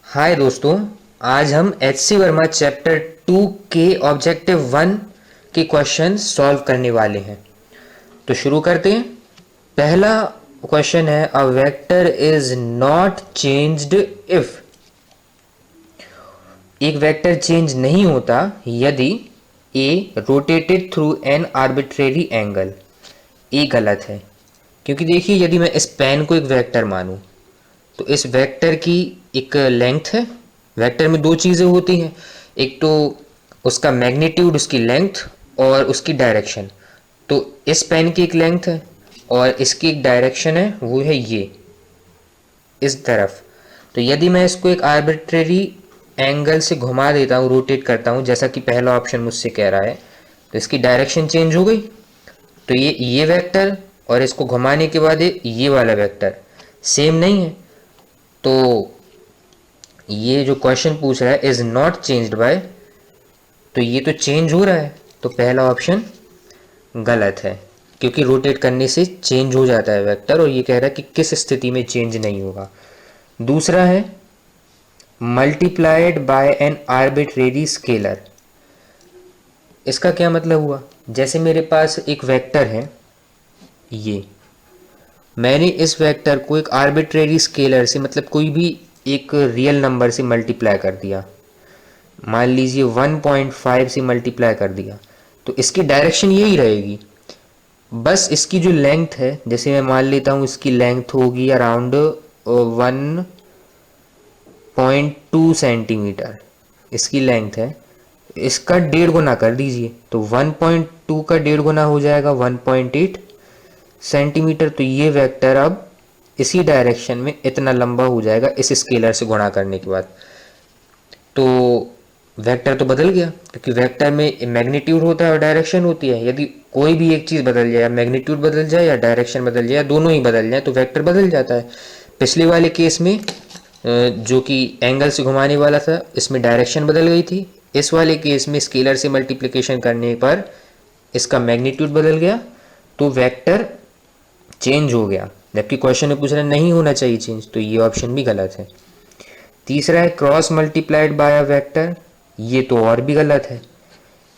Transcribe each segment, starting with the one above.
हाय दोस्तों। आज हम एच सी वर्मा चैप्टर 2 के ऑब्जेक्टिव 1 के क्वेश्चन सॉल्व करने वाले हैं। तो शुरू करते हैं। पहला क्वेश्चन है, a vector is not changed if. एक वेक्टर चेंज नहीं होता यदि a rotated through an arbitrary angle. A गलत है, क्योंकि देखिए यदि मैं इस पेन को एक वेक्टर मानूं तो इस वेक्टर की एक लेंथ है। वेक्टर में दो चीज़ें होती हैं, एक तो उसका मैग्नीट्यूड, उसकी लेंथ, और उसकी डायरेक्शन। तो इस पेन की एक लेंथ है और इसकी एक डायरेक्शन है, वो है ये इस तरफ। तो यदि मैं इसको एक आर्बिट्रेरी एंगल से घुमा देता हूँ, रोटेट करता हूँ, जैसा कि पहला ऑप्शन मुझसे कह रहा है, तो इसकी डायरेक्शन चेंज हो गई। तो ये वेक्टर और इसको घुमाने के बाद ये वाला वेक्टर सेम नहीं है। तो ये जो क्वेश्चन पूछ रहा है इज नॉट चेंज्ड बाय, तो ये तो चेंज हो रहा है, तो पहला ऑप्शन गलत है, क्योंकि रोटेट करने से चेंज हो जाता है वेक्टर, और ये कह रहा है कि किस स्थिति में चेंज नहीं होगा। दूसरा है multiplied by an arbitrary scalar. इसका क्या मतलब हुआ? जैसे मेरे पास एक वेक्टर है, ये मैंने इस वेक्टर को एक आर्बिट्रेरी स्केलर से, मतलब कोई भी एक रियल नंबर से मल्टीप्लाई कर दिया। मान लीजिए 1.5 से मल्टीप्लाई कर दिया, तो इसकी डायरेक्शन यही रहेगी। बस इसकी जो लेंथ है, जैसे मैं मान लेता हूँ इसकी लेंथ होगी अराउंड 1.2 सेंटीमीटर, इसकी लेंथ है। इसका 1.5 गुना कर दीजिए, तो 1.2 का 1.5 गुना हो जाएगा 1.8 सेंटीमीटर। तो ये वेक्टर अब इसी डायरेक्शन में इतना लंबा हो जाएगा इस स्केलर से गुणा करने के बाद। तो वेक्टर तो बदल गया, क्योंकि वेक्टर में मैग्नीट्यूड होता है और डायरेक्शन होती है। यदि कोई भी एक चीज़ बदल जाए, मैग्नीट्यूड बदल जाए या डायरेक्शन बदल जाए, दोनों ही बदल जाए, तो वेक्टर बदल जाता है। पिछले वाले केस में जो कि एंगल से घुमाने वाला था, इसमें डायरेक्शन बदल गई थी। इस वाले केस में स्केलर से मल्टीप्लिकेशन करने पर इसका मैग्नीट्यूड बदल गया, तो वेक्टर चेंज हो गया। जबकि क्वेश्चन में पूछ रहा नहीं होना चाहिए चेंज, तो ये ऑप्शन भी गलत है। तीसरा है cross multiplied by a vector. ये तो और भी गलत है,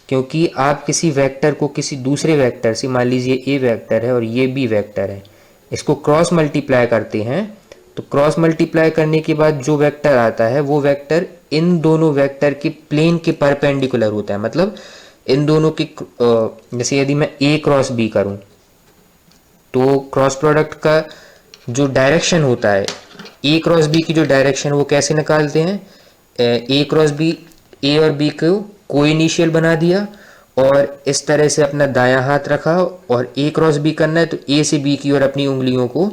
क्योंकि आप किसी वेक्टर को किसी दूसरे वेक्टर से, मान लीजिए ए वेक्टर है और ये बी वेक्टर है, इसको क्रॉस मल्टीप्लाई करते हैं, तो क्रॉस मल्टीप्लाई करने के बाद जो वेक्टर आता है वो वेक्टर इन दोनों वेक्टर के प्लेन के परपेंडिकुलर होता है। मतलब इन दोनों की जैसे यदि मैं ए क्रॉस बी करूं, तो क्रॉस प्रोडक्ट का जो डायरेक्शन होता है, ए क्रॉस बी की जो डायरेक्शन, वो कैसे निकालते हैं? ए क्रॉस बी, ए और बी को कोइनिशियल बना दिया और इस तरह से अपना दायां हाथ रखा, और ए क्रॉस बी करना है तो ए से बी की ओर अपनी उंगलियों को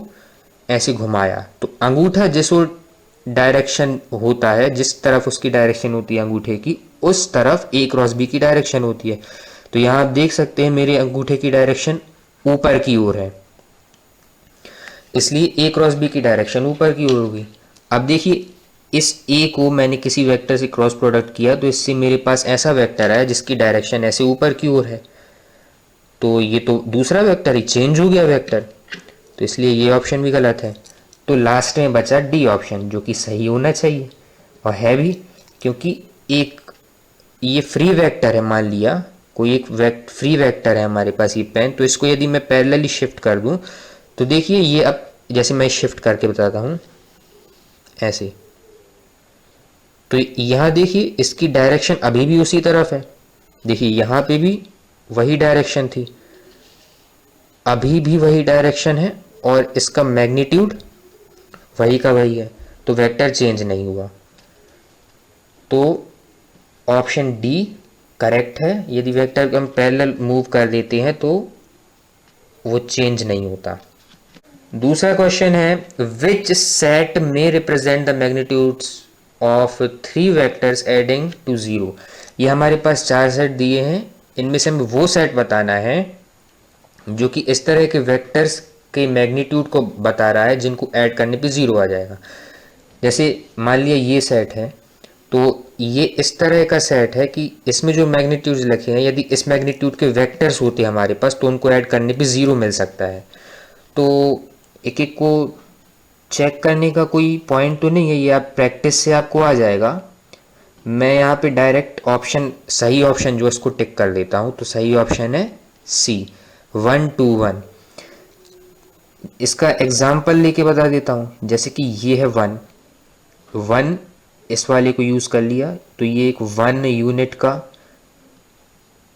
ऐसे घुमाया। तो अंगूठा जिस ओर डायरेक्शन होता है, जिस तरफ उसकी डायरेक्शन होती है अंगूठे की, उस तरफ ए क्रॉस बी की डायरेक्शन होती है। तो यहाँ आप देख सकते हैं मेरे अंगूठे की डायरेक्शन ऊपर की ओर है, इसलिए ए क्रॉस बी की डायरेक्शन ऊपर की ओर होगी। अब देखिए इस ए को मैंने किसी वेक्टर से क्रॉस प्रोडक्ट किया, तो इससे मेरे पास ऐसा वेक्टर है जिसकी डायरेक्शन ऐसे ऊपर की ओर है। तो ये तो दूसरा वेक्टर ही चेंज हो गया वेक्टर, तो इसलिए ये ऑप्शन भी गलत है। तो लास्ट में बचा डी ऑप्शन, जो कि सही होना चाहिए और है भी, क्योंकि एक ये फ्री वेक्टर है। मान लिया कोई एक फ्री वेक्टर है हमारे पास, ये पेन, तो इसको यदि मैं पैरेलली शिफ्ट कर दूं, तो देखिए ये अब जैसे मैं शिफ्ट करके बताता हूँ ऐसे, तो यहाँ देखिए इसकी डायरेक्शन अभी भी उसी तरफ है। देखिए यहाँ पे भी वही डायरेक्शन थी, अभी भी वही डायरेक्शन है, और इसका मैग्नीट्यूड वही का वही है, तो वेक्टर चेंज नहीं हुआ। तो ऑप्शन डी करेक्ट है। यदि वेक्टर को हम पैरेलल मूव कर देते हैं तो वो चेंज नहीं होता। दूसरा क्वेश्चन है, विच सेट में represent the magnitudes of 3 vectors adding to 0। ये हमारे पास 4 सेट दिए हैं, इनमें से हमें वो सेट बताना है जो कि इस तरह के वेक्टर्स के मैग्नीट्यूड को बता रहा है जिनको ऐड करने पे 0 आ जाएगा। जैसे मान लिया ये सेट है, तो ये इस तरह का सेट है कि इसमें जो मैग्नीट्यूड्स लिखे हैं, यदि इस मैग्नीट्यूड के वेक्टर्स होते हैं हमारे पास, तो उनको ऐड करने पे 0 मिल सकता है। तो एक एक को चेक करने का कोई पॉइंट तो नहीं है, ये आप प्रैक्टिस से आपको आ जाएगा। मैं यहाँ पे डायरेक्ट ऑप्शन, सही ऑप्शन जो इसको टिक कर देता हूँ, तो सही ऑप्शन है सी, 121। इसका एग्जाम्पल लेके बता देता हूँ। जैसे कि ये है 1 1, इस वाले को यूज़ कर लिया तो ये एक 1 यूनिट का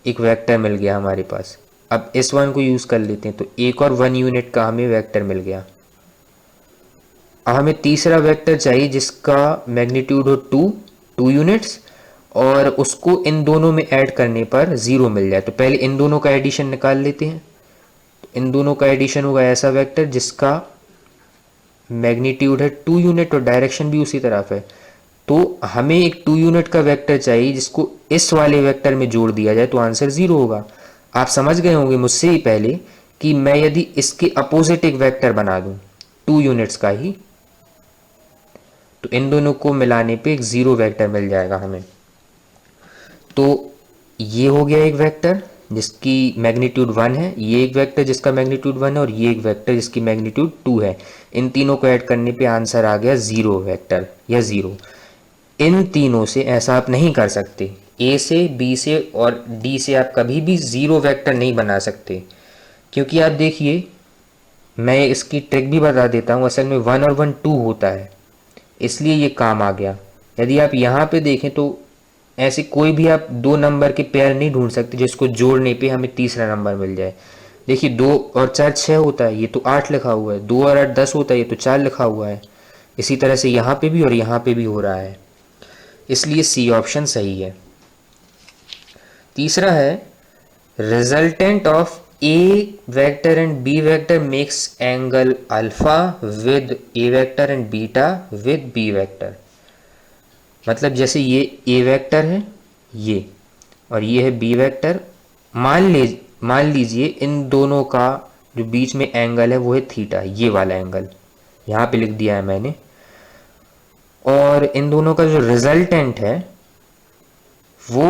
एक वेक्टर मिल गया हमारे पास। अब इस 1 को यूज़ कर लेते हैं तो एक और 1 यूनिट का हमें वेक्टर मिल गया। अब हमें तीसरा वेक्टर चाहिए जिसका मैग्नीट्यूड हो 2 यूनिट्स, और उसको इन दोनों में ऐड करने पर 0 मिल जाए। तो पहले इन दोनों का एडिशन निकाल लेते हैं। इन दोनों का एडिशन होगा ऐसा वेक्टर जिसका मैग्नीट्यूड है 2 यूनिट और डायरेक्शन भी उसी तरफ है। तो हमें एक 2 यूनिट का वेक्टर चाहिए जिसको इस वाले वेक्टर में जोड़ दिया जाए तो आंसर 0 होगा। आप समझ गए होंगे मुझसे ही पहले कि मैं यदि इसके अपोजिट एक वेक्टर बना दूं 2 यूनिट्स का ही, तो इन दोनों को मिलाने पे एक 0 वेक्टर मिल जाएगा हमें। तो ये हो गया एक वेक्टर जिसकी मैग्नीट्यूड 1 है, ये एक वेक्टर जिसका मैग्नीट्यूड 1 है, और ये एक वेक्टर जिसकी मैग्नीट्यूड 2 है। इन तीनों को ऐड करने पे आंसर आ गया 0 वेक्टर या 0। इन तीनों से ऐसा आप नहीं कर सकते, ए से, बी से और डी से आप कभी भी 0 वेक्टर नहीं बना सकते। क्योंकि आप देखिए, मैं इसकी ट्रिक भी बता देता हूँ। असल में 1 और 1 2 होता है, इसलिए ये काम आ गया। यदि आप यहाँ पे देखें तो ऐसे कोई भी आप 2 नंबर के पेयर नहीं ढूंढ सकते जिसको जोड़ने पे हमें तीसरा नंबर मिल जाए। देखिए 2 और 4 6 होता है, ये तो 8 लिखा हुआ है। 2 और 8 10 होता है, ये तो 4 लिखा हुआ है। इसी तरह से यहाँ पे भी और यहाँ पे भी हो रहा है, इसलिए सी ऑप्शन सही है। तीसरा है resultant of A vector and B vector makes angle alpha with A vector and beta with B vector. मतलब जैसे ये ए वेक्टर है ये, और ये है बी वेक्टर। मान लीजिए इन दोनों का जो बीच में एंगल है वो है थीटा, ये वाला एंगल यहाँ पे लिख दिया है मैंने। और इन दोनों का जो रिजल्टेंट है वो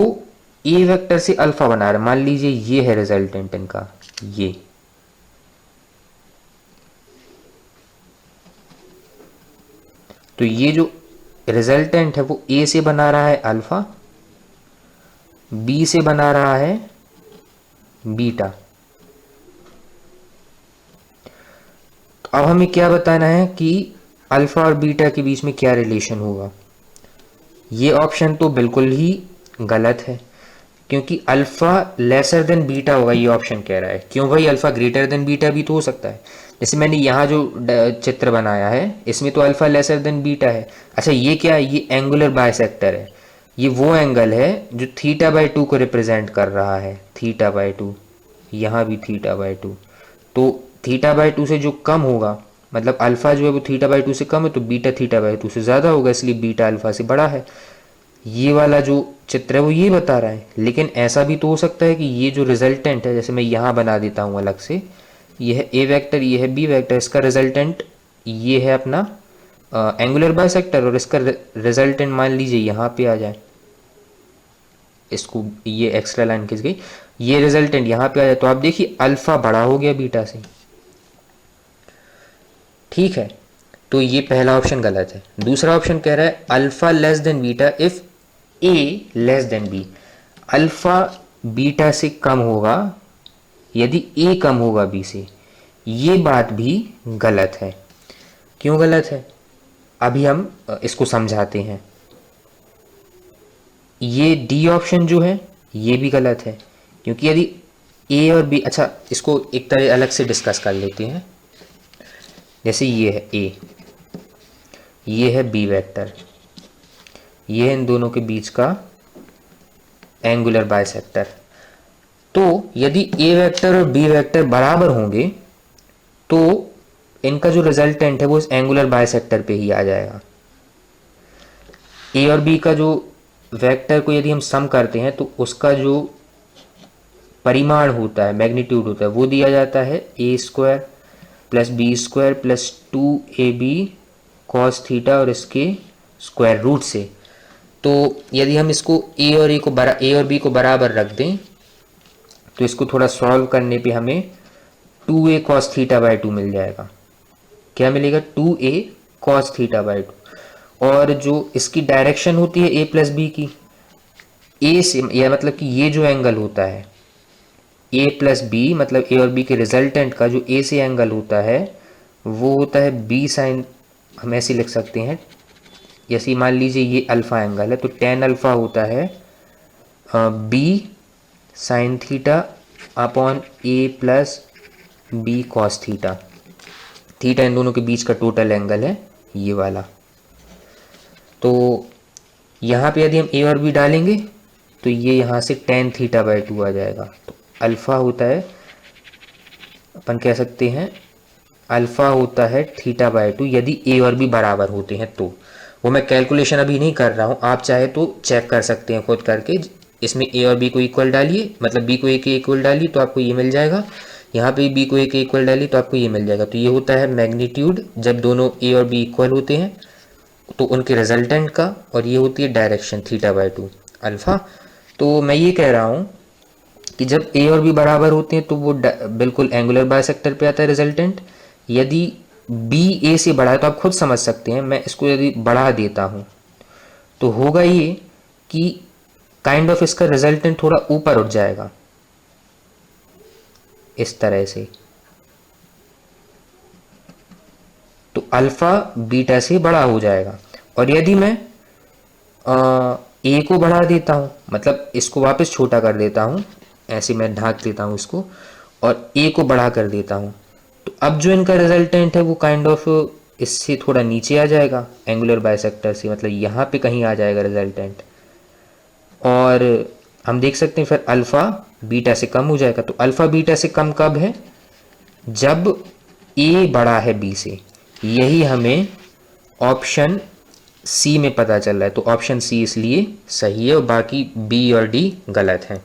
ए वेक्टर से अल्फा बना रहा है। मान लीजिए ये है रिजल्टेंट इनका, ये तो ये जो रिजल्टेंट है वो ए से बना रहा है अल्फा, बी से बना रहा है बीटा। तो अब हमें क्या बताना है कि अल्फा और बीटा के बीच में क्या रिलेशन होगा। ये ऑप्शन तो बिल्कुल ही गलत है, क्योंकि अल्फा लेसर देन बीटा होगा, ये ऑप्शन कह रहा है। क्यों भाई, अल्फा ग्रेटर देन बीटा भी तो हो सकता है। जैसे मैंने यहाँ जो चित्र बनाया है इसमें तो अल्फा लेसर देन बीटा है। अच्छा ये क्या है, ये एंगुलर बाइसेक्टर है। ये वो एंगल है जो थीटा बाई 2 को रिप्रेजेंट कर रहा है, थीटा बाई 2। यहाँ भी थीटा बाई 2, तो थीटा बाई 2 से जो कम होगा, मतलब अल्फा जो है वो थीटा बाई 2 से कम है, तो बीटा थीटा बाई 2 से ज़्यादा होगा, इसलिए बीटा अल्फा से बड़ा है। ये वाला जो चित्र है वो ये बता रहा है। लेकिन ऐसा भी तो हो सकता है कि ये जो रिजल्टेंट है, जैसे मैं यहाँ बना देता हूँ अलग से, ये है ए वेक्टर, ये है बी वेक्टर, इसका रिजल्टेंट ये है अपना एंगुलर बाइसेक्टर, और इसका रिजल्टेंट मान लीजिए यहाँ पे आ जाए, इसको ये एक्स्ट्रा लाइन खिंच गई, ये रिजल्टेंट यहाँ पे आ जाए, तो आप देखिए अल्फा बड़ा हो गया बीटा से। ठीक है, तो ये पहला ऑप्शन गलत है। दूसरा ऑप्शन कह रहा है alpha less than beta if A less than B. Alpha beta से कम होगा यदि ए कम होगा बी से। ये बात भी गलत है। क्यों गलत है, अभी हम इसको समझाते हैं। ये डी ऑप्शन जो है ये भी गलत है, क्योंकि यदि ए और बी, अच्छा इसको एक तरह अलग से डिस्कस कर लेते हैं। जैसे ये है ए, ये है बी वेक्टर, ये है इन दोनों के बीच का एंगुलर बाइसेक्टर। तो यदि ए वेक्टर और बी वेक्टर बराबर होंगे तो इनका जो रिजल्टेंट है वो इस एंगुलर बाइसेक्टर पे ही आ जाएगा। ए और बी का जो वेक्टर को यदि हम सम करते हैं तो उसका जो परिमाण होता है, मैग्नीट्यूड होता है, वो दिया जाता है a square plus b square plus 2ab cos theta और इसके स्क्वायर रूट से। तो यदि हम इसको ए और बी को बराबर रख दें तो इसको थोड़ा सॉल्व करने पे हमें 2a cos थीटा बाई 2 मिल जाएगा। क्या मिलेगा, 2a cos थीटा बाई 2। और जो इसकी डायरेक्शन होती है a प्लस बी की, ए से, या मतलब कि ये जो एंगल होता है a प्लस बी, मतलब a और b के रिजल्टेंट का जो a से एंगल होता है वो होता है b साइन, हम ऐसे लिख सकते हैं, जैसे मान लीजिए ये अल्फा एंगल है तो टेन अल्फा होता है b sine theta upon a plus b cos theta. Theta इन दोनों के बीच का टोटल एंगल है ये वाला। तो यहाँ पे यदि हम a और b डालेंगे तो ये यहाँ से टेन थीटा बाई 2 आ जाएगा। तो अल्फ़ा होता है, अपन कह सकते हैं अल्फ़ा होता है थीटा बाई 2 यदि a और b बराबर होते हैं तो। वो मैं कैलकुलेशन अभी नहीं कर रहा हूँ, आप चाहे तो चेक कर सकते हैं खुद करके। इसमें a और b को इक्वल डालिए, मतलब b को a के इक्वल डालिए तो आपको ये मिल जाएगा, यहाँ पे b को a के इक्वल डालिए तो आपको ये मिल जाएगा। तो ये होता है मैग्नीट्यूड जब दोनों a और b इक्वल होते हैं तो उनके रिजल्टेंट का, और ये होती है डायरेक्शन थीटा बाई 2 अल्फ़ा। तो मैं ये कह रहा हूँ कि जब a और b बराबर होते हैं तो वो बिल्कुल एंगुलर बाइसेक्टर पे आता है रिजल्टेंट। यदि b a से बड़ा है तो आप खुद समझ सकते हैं, मैं इसको यदि बढ़ा देता हूँ तो होगा ये कि काइंड ऑफ इसका रिजल्टेंट थोड़ा ऊपर उठ जाएगा इस तरह से। तो अल्फा बीटा से बड़ा हो जाएगा। और यदि मैं ए को बढ़ा देता हूँ, मतलब इसको वापस छोटा कर देता हूँ, ऐसे मैं ढाक देता हूँ इसको और ए को बढ़ा कर देता हूँ, तो अब जो इनका रिजल्टेंट है वो काइंड ऑफ इससे थोड़ा नीचे आ जाएगा एंगुलर बाइसेक्टर से, मतलब यहाँ पे कहीं आ जाएगा रिजल्टेंट। और हम देख सकते हैं फिर अल्फ़ा बीटा से कम हो जाएगा। तो अल्फ़ा बीटा से कम कब है, जब ए बड़ा है बी से। यही हमें ऑप्शन सी में पता चल रहा है, तो ऑप्शन सी इसलिए सही है और बाकी बी और डी गलत है।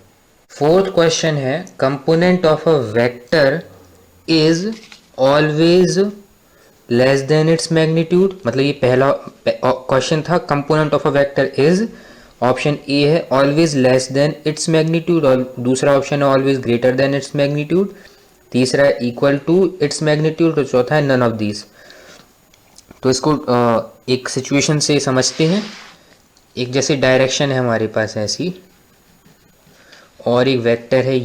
फोर्थ क्वेश्चन है component of a vector is always less than its magnitude. मतलब ये पहला क्वेश्चन था, component of a vector is, option a है always less than its magnitude, और दूसरा ऑप्शन है always greater than its magnitude, तीसरा है इक्वल टू इट्स मैग्नीट्यूड, और चौथा है नन ऑफ दीज। तो इसको एक सिचुएशन से समझते हैं। एक जैसे डायरेक्शन है हमारे पास ऐसी, और एक वेक्टर है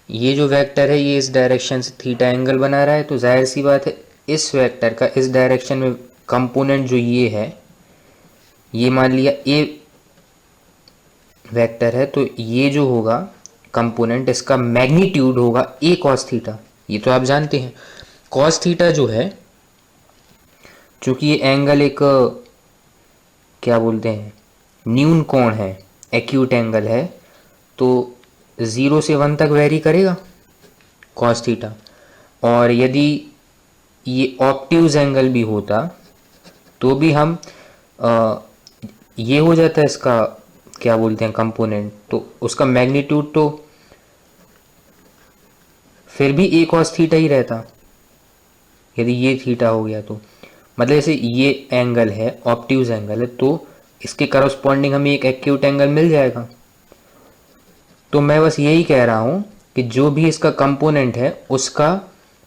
ये जो वेक्टर है ये इस डायरेक्शन से थीटा एंगल बना रहा है। तो जाहिर सी बात है इस वेक्टर का इस डायरेक्शन में कंपोनेंट जो ये है, ये मान लिया ए वेक्टर है, तो ये जो होगा कंपोनेंट, इसका मैग्नीट्यूड होगा ए कॉस थीटा। ये तो आप जानते हैं कॉस थीटा जो है, चूंकि ये एंगल एक क्या बोलते हैं न्यून कोण है, एक्यूट एंगल है, तो 0 से 1 तक वेरी करेगा कॉस थीटा। और यदि ये ऑब्ट्यूज एंगल भी होता तो भी हम ये हो जाता है इसका क्या बोलते हैं कंपोनेंट, तो उसका मैग्नीट्यूड तो फिर भी ए कॉस थीटा ही रहता यदि ये थीटा हो गया तो। मतलब जैसे ये एंगल है ऑब्ट्यूज एंगल है, तो इसके करस्पॉन्डिंग हमें एक एक्यूट एंगल मिल जाएगा। तो मैं बस यही कह रहा हूँ कि जो भी इसका कंपोनेंट है उसका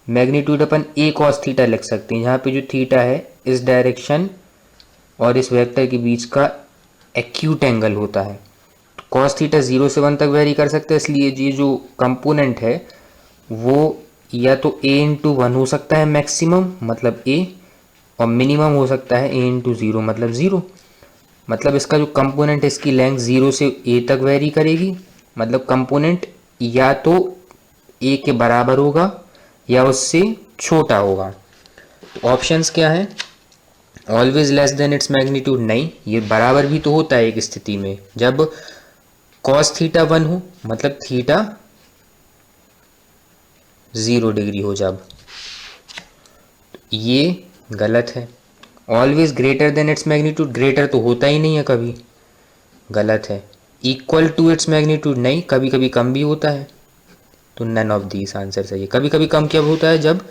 मैग्नीट्यूड अपन ए कॉस थीटा लिख सकते हैं, जहाँ पे जो थीटा है इस डायरेक्शन और इस वेक्टर के बीच का एक्यूट एंगल होता है। तो कॉस थीटा 0 से 1 तक वेरी कर सकते हैं, इसलिए ये जो कंपोनेंट है वो या तो a इंटू 1 हो सकता है मैक्सिमम, मतलब a, और मिनिमम हो सकता है a इंटू 0 मतलब 0। मतलब इसका जो कंपोनेंट है इसकी लेंथ 0 से a तक वेरी करेगी, मतलब कंपोनेंट या तो a के बराबर होगा या उससे छोटा होगा। तो ऑप्शंस क्या है, always less than its magnitude नहीं, ये बराबर भी तो होता है एक स्थिति में, जब कॉस थीटा 1 हो, मतलब थीटा 0 डिग्री हो जब, ये गलत है। Always greater than its magnitude, greater तो होता ही नहीं है कभी, गलत है। इक्वल टू इट्स मैग्नीट्यूड नहीं, कभी कभी कम भी होता है, तो नन ऑफ दीज आंसर सही है। कभी कभी कम क्या होता है, जब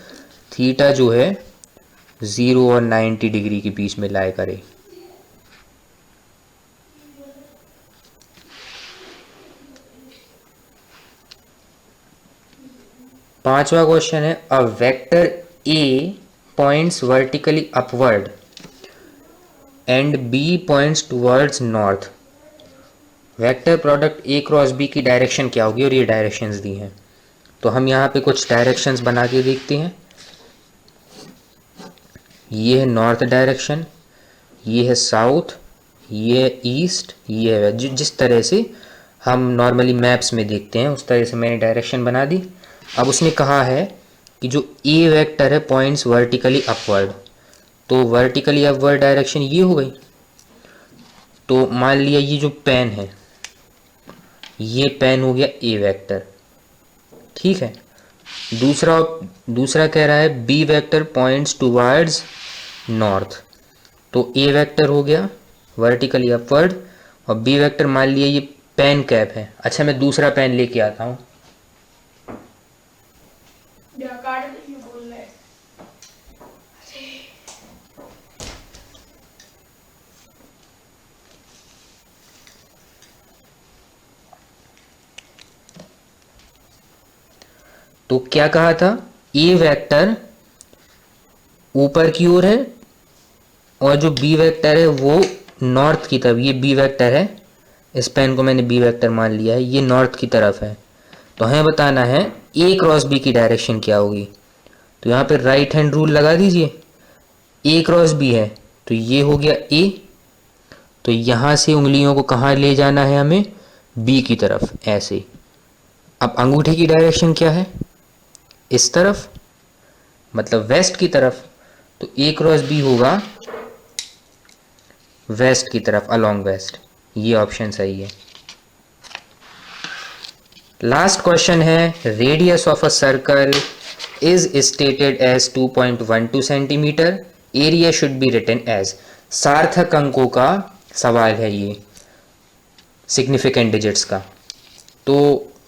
थीटा जो है 0 और 90 डिग्री के बीच में लाए करे। पांचवा क्वेश्चन है a vector A points vertically upward and B points towards north, vector product A cross B की डायरेक्शन क्या होगी, और ये डायरेक्शंस दी हैं। तो हम यहाँ पे कुछ डायरेक्शंस बना के देखते हैं। ये है नॉर्थ डायरेक्शन, ये है साउथ, ये है ईस्ट, ये है वेस्ट। जिस तरह से हम नॉर्मली मैप्स में देखते हैं उस तरह से मैंने डायरेक्शन बना दी। अब उसने कहा है कि जो ए वेक्टर है पॉइंट्स वर्टिकली अपवर्ड, तो वर्टिकली अपवर्ड डायरेक्शन ये हो गई। तो मान लिया ये जो पेन है, ये पेन हो गया ए वेक्टर, ठीक है। दूसरा कह रहा है B vector points towards north, तो ए वेक्टर हो गया वर्टिकली अपवर्ड और बी वेक्टर मान लिया ये पेन कैप है। अच्छा, मैं दूसरा पेन लेके आता हूँ। तो क्या कहा था, ए वेक्टर ऊपर की ओर है और जो बी वेक्टर है वो नॉर्थ की तरफ, ये बी वेक्टर है, इस पेन को मैंने बी वेक्टर मान लिया है, ये नॉर्थ की तरफ है। तो हमें बताना है ए क्रॉस बी की डायरेक्शन क्या होगी। तो यहाँ पे राइट हैंड रूल लगा दीजिए, ए क्रॉस बी है तो ये हो गया ए, तो यहाँ से उंगलियों को कहाँ ले जाना है हमें, बी की तरफ, ऐसे। अब अंगूठे की डायरेक्शन क्या है, इस तरफ, मतलब वेस्ट की तरफ, तो ए क्रॉस बी होगा वेस्ट की तरफ, अलोंग वेस्ट। ये ऑप्शन सही है। लास्ट क्वेश्चन है, radius of a circle is stated as 2.12 centimetre, area should be written as. सार्थक अंकों का सवाल है ये, सिग्निफिकेंट डिजिट्स का। तो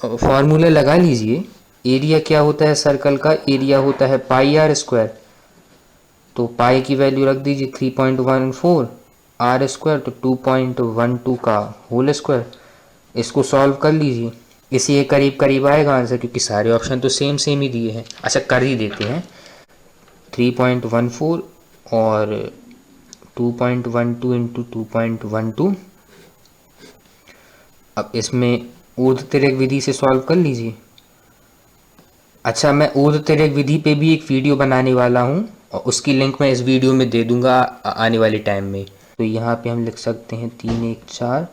फॉर्मूला लगा लीजिए, एरिया क्या होता है सर्कल का, एरिया होता है पाई आर स्क्वायर, तो पाई की वैल्यू रख दीजिए 3.14, आर स्क्वायर तो 2.12 का होल स्क्वायर। इसको सॉल्व कर लीजिए, इसी के करीब करीब आएगा आंसर, क्योंकि सारे ऑप्शन तो सेम ही दिए हैं। अच्छा, कर ही देते हैं, 3.14 और 2.12 इंटू 2.12। अब इसमें ऊर्ध्व तिर्यक विधि से सॉल्व कर लीजिए। अच्छा, मैं ऊर्ध्व तिर्यक विधि पे भी एक वीडियो बनाने वाला हूँ और उसकी लिंक मैं इस वीडियो में दे दूंगा आने वाले टाइम में। तो यहाँ पे हम लिख सकते हैं 3 1 4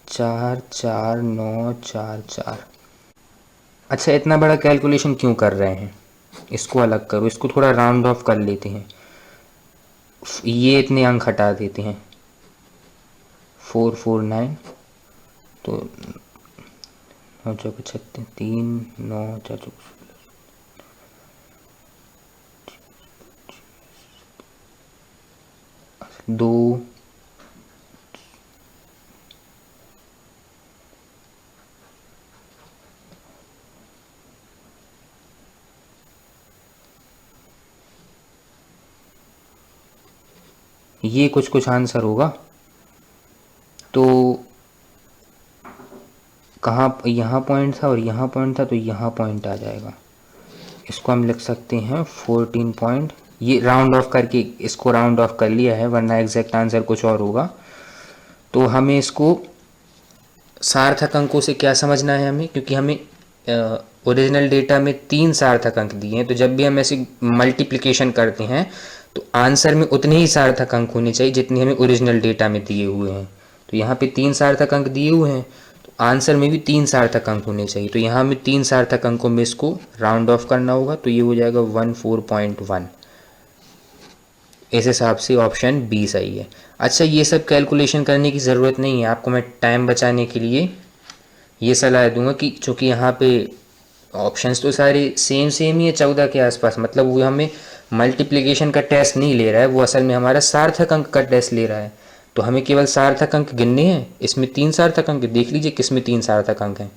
4 4 9 4 4। अच्छा, इतना बड़ा कैलकुलेशन क्यों कर रहे हैं, इसको अलग करो, इसको थोड़ा राउंड ऑफ कर लेते हैं, ये इतने अंक हटा देते हैं, 449, तो 9 चौके 36, 3 9 4 चौके 2 ये कुछ आंसर होगा। तो कहाँ, यहाँ पॉइंट था और यहाँ पॉइंट था, तो यहाँ पॉइंट आ जाएगा। इसको हम लिख सकते हैं 14 पॉइंट, ये राउंड ऑफ करके इसको राउंड ऑफ कर लिया है, वरना एग्जैक्ट आंसर कुछ और होगा। तो हमें इसको सार्थक अंकों से क्या समझना है हमें, क्योंकि हमें ओरिजिनल डेटा में 3 सार्थक अंक दिए हैं, तो जब भी हम ऐसे मल्टीप्लिकेशन करते हैं तो आंसर में उतने ही सार्थक अंक होने चाहिए जितने हमें ओरिजिनल डेटा में दिए हुए हैं। तो यहाँ पे 3 सार्थक अंक दिए हुए हैं, तो आंसर में भी 3 सार्थक अंक होने चाहिए। तो यहाँ में 3 सार्थक अंकों में इसको राउंड ऑफ करना होगा, तो ये हो जाएगा 14.1। इस हिसाब से ऑप्शन बी सही है। अच्छा, ये सब कैलकुलेशन करने की ज़रूरत नहीं है, आपको मैं टाइम बचाने के लिए ये सलाह दूंगा कि चूँकि यहाँ पे ऑप्शंस तो सारे सेम ही है 14 के आसपास, मतलब वो हमें मल्टीप्लिकेशन का टेस्ट नहीं ले रहा है, वो असल में हमारा सार्थक अंक का टेस्ट ले रहा है। तो हमें केवल सार्थक अंक गिनने हैं। इसमें 3 सार्थक अंक, देख लीजिए किस में 3 सार्थक अंक हैं,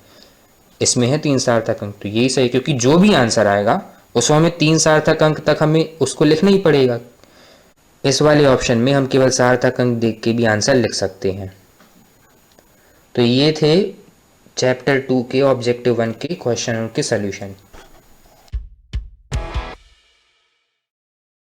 इसमें है 3 सार्थक अंक, तो यही सही, क्योंकि जो भी आंसर आएगा उसमें हमें 3 सार्थक अंक तक हमें उसको लिखना ही पड़ेगा। इस वाले ऑप्शन में हम केवल सार्थक अंक देख के भी आंसर लिख सकते हैं। तो ये थे चैप्टर 2 के ऑब्जेक्टिव 1 के क्वेश्चन के सॉल्यूशन।